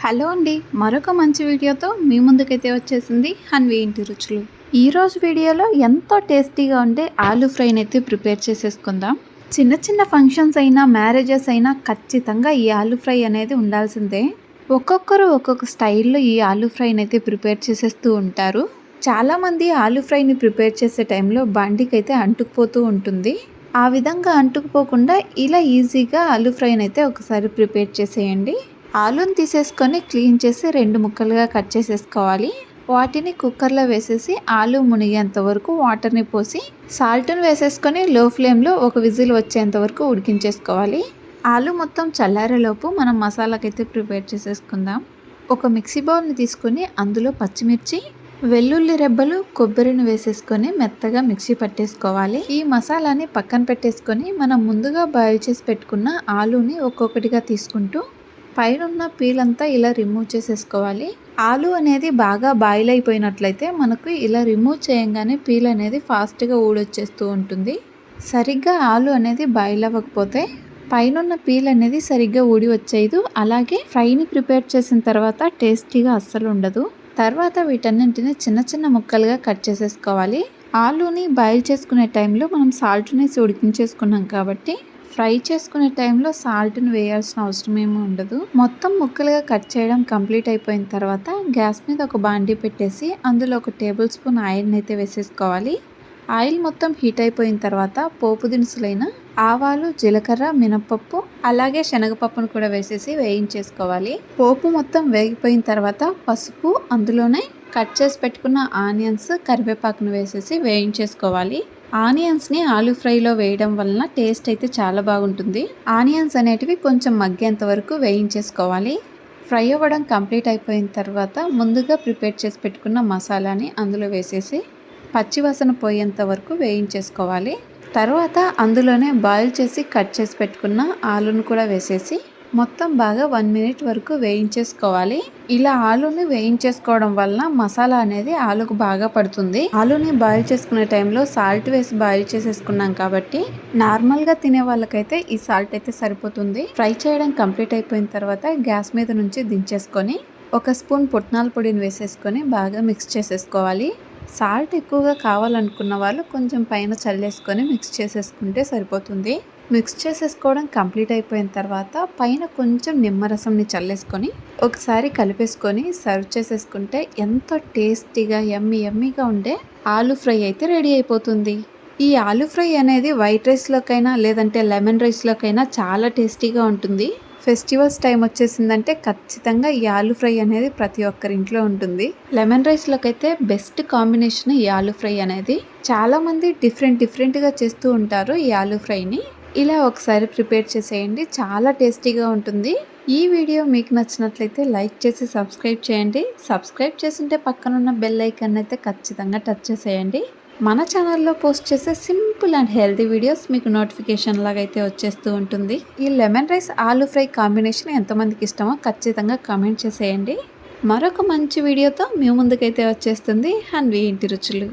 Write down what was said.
Hello అండి, మరొక మంచి వీడియోతో మీ ముందుకైతే వచ్చేసింది హన్వి ఇంటి రుచులు. ఈరోజు వీడియోలో ఎంతో టేస్టీగా ఉండే ఆలూ ఫ్రైని అయితే ప్రిపేర్ చేసేసుకుందాం. చిన్న చిన్న ఫంక్షన్స్ అయినా మ్యారేజెస్ అయినా ఖచ్చితంగా ఈ ఆలూ ఫ్రై అనేది ఉండాల్సిందే. ఒక్కొక్కరు ఒక్కొక్క స్టైల్లో ఈ ఆలూ ఫ్రైని అయితే ప్రిపేర్ చేసేస్తూ ఉంటారు. చాలామంది ఆలూ ఫ్రైని ప్రిపేర్ చేసే టైంలో బండికి అయితే అంటుకుపోతూ ఉంటుంది. ఆ విధంగా అంటుకుపోకుండా ఇలా ఈజీగా ఆలూ ఫ్రైని అయితే ఒకసారి ప్రిపేర్ చేసేయండి. ఆలూని తీసేసుకొని క్లీన్ చేసి 2 ముక్కలుగా కట్ చేసేసుకోవాలి. వాటిని కుక్కర్లో వేసేసి ఆలూ మునిగేంత వరకు వాటర్ని పోసి సాల్ట్ని వేసేసుకొని లో ఫ్లేమ్లో ఒక విజిల్ వచ్చేంత వరకు ఉడికించేసుకోవాలి. ఆలూ మొత్తం చల్లారేలోపు మనం మసాలాకైతే ప్రిపేర్ చేసేసుకుందాం. ఒక మిక్సీ బౌల్ని తీసుకొని అందులో పచ్చిమిర్చి, వెల్లుల్లి రెబ్బలు, కొబ్బరిని వేసేసుకొని మెత్తగా మిక్సీ పట్టేసుకోవాలి. ఈ మసాలాని పక్కన పెట్టేసుకొని మనం ముందుగా బాయిల్ చేసి పెట్టుకున్న ఆలూని ఒక్కొక్కటిగా తీసుకుంటూ పైన పీల్ అంతా ఇలా రిమూవ్ చేసేసుకోవాలి. ఆలూ అనేది బాగా బాయిల్ అయిపోయినట్లయితే మనకు ఇలా రిమూవ్ చేయంగానే పీల్ అనేది ఫాస్ట్గా ఊడొచ్చేస్తూ ఉంటుంది. సరిగ్గా ఆలూ అనేది బాయిల్ అవ్వకపోతే పైన పీల్ అనేది సరిగ్గా ఊడి వచ్చేది. అలాగే ఫ్రైని ప్రిపేర్ చేసిన తర్వాత టేస్టీగా అస్సలు ఉండదు. తర్వాత వీటన్నింటిని చిన్న చిన్న ముక్కలుగా కట్ చేసేసుకోవాలి. ఆలూని బాయిల్ చేసుకునే టైంలో మనం సాల్ట్ని ఉడికించేసుకున్నాం కాబట్టి ఫ్రై చేసుకునే టైంలో సాల్ట్ని వేయాల్సిన అవసరం ఏమీ ఉండదు. మొత్తం ముక్కలుగా కట్ చేయడం కంప్లీట్ అయిపోయిన తర్వాత గ్యాస్ మీద ఒక బాండీ పెట్టేసి అందులో 1 టేబుల్ స్పూన్ ఆయిల్ని అయితే వేసేసుకోవాలి. ఆయిల్ మొత్తం హీట్ అయిపోయిన తర్వాత పోపు దినుసులైన ఆవాలు, జీలకర్ర, మినపప్పు అలాగే శనగపప్పును కూడా వేసేసి వేయించేసుకోవాలి. పోపు మొత్తం వేగిపోయిన తర్వాత పసుపు, అందులోనే కట్ చేసి పెట్టుకున్న ఆనియన్స్, కరివేపాకును వేసేసి వేయించేసుకోవాలి. ఆనియన్స్ని ఆలూ ఫ్రైలో వేయడం వలన టేస్ట్ అయితే చాలా బాగుంటుంది. ఆనియన్స్ అనేటివి కొంచెం మగ్గేంత వరకు వేయించేసుకోవాలి. ఫ్రై అవ్వడం కంప్లీట్ అయిపోయిన తర్వాత ముందుగా ప్రిపేర్ చేసి పెట్టుకున్న మసాలాని అందులో వేసేసి పచ్చివాసన పోయేంత వరకు వేయించేసుకోవాలి. తర్వాత అందులోనే బాయిల్ చేసి కట్ చేసి పెట్టుకున్న ఆలూను కూడా వేసేసి మొత్తం బాగా 1 మినిట్ వరకు వేయించేసుకోవాలి. ఇలా ఆలూని వేయించేసుకోవడం వలన మసాలా అనేది ఆలూకు బాగా పడుతుంది. ఆలూని బాయిల్ చేసుకునే టైంలో సాల్ట్ వేసి బాయిల్ చేసేసుకున్నాం కాబట్టి నార్మల్గా తినే వాళ్ళకైతే ఈ సాల్ట్ అయితే సరిపోతుంది. ఫ్రై చేయడం కంప్లీట్ అయిపోయిన తర్వాత గ్యాస్ మీద నుంచి దించేసుకొని 1 స్పూన్ పుట్నాల పొడిని వేసేసుకొని బాగా మిక్స్ చేసేసుకోవాలి. సాల్ట్ ఎక్కువగా కావాలనుకున్న వాళ్ళు కొంచెం పైన చల్లేసుకొని మిక్స్ చేసేసుకుంటే సరిపోతుంది. మిక్స్ చేసేసుకోవడం కంప్లీట్ అయిపోయిన తర్వాత పైన కొంచెం నిమ్మరసంని చల్లేసుకొని ఒకసారి కలిపేసుకొని సర్వ్ చేసేసుకుంటే ఎంతో టేస్టీగా యమ్మీగా ఉండే ఆలూ ఫ్రై అయితే రెడీ అయిపోతుంది. ఈ ఆలూ ఫ్రై అనేది వైట్ రైస్లోకైనా లేదంటే లెమన్ రైస్లోకైనా చాలా టేస్టీగా ఉంటుంది. ఫెస్టివల్స్ టైం వచ్చేసిందంటే ఖచ్చితంగా ఈ ఆలూ ఫ్రై అనేది ప్రతి ఒక్కరి ఇంట్లో ఉంటుంది. లెమన్ రైస్లోకి అయితే బెస్ట్ కాంబినేషన్ ఈ ఆలూ ఫ్రై అనేది. చాలామంది డిఫరెంట్గా చేస్తూ ఉంటారు ఈ ఆలూ ఫ్రైని. ఇలా ఒకసారి ప్రిపేర్ చేసేయండి, చాలా టేస్టీగా ఉంటుంది. ఈ వీడియో మీకు నచ్చినట్లయితే లైక్ చేసి సబ్స్క్రైబ్ చేయండి. సబ్స్క్రైబ్ చేసింటే పక్కనున్న బెల్ ఐకాన్ అయితే ఖచ్చితంగా టచ్ చేసేయండి. మన ఛానల్లో పోస్ట్ చేసే సింపుల్ అండ్ హెల్తీ వీడియోస్ మీకు నోటిఫికేషన్ లాగా అయితే వచ్చేస్తూ ఉంటుంది. ఈ lemon rice aloo fry combination ఎంతమందికి ఇష్టమో ఖచ్చితంగా కామెంట్ చేసేయండి. మరొక మంచి వీడియోతో మీ ముందుకైతే వచ్చేస్తుంది హన్వి ఇంటి రుచులు.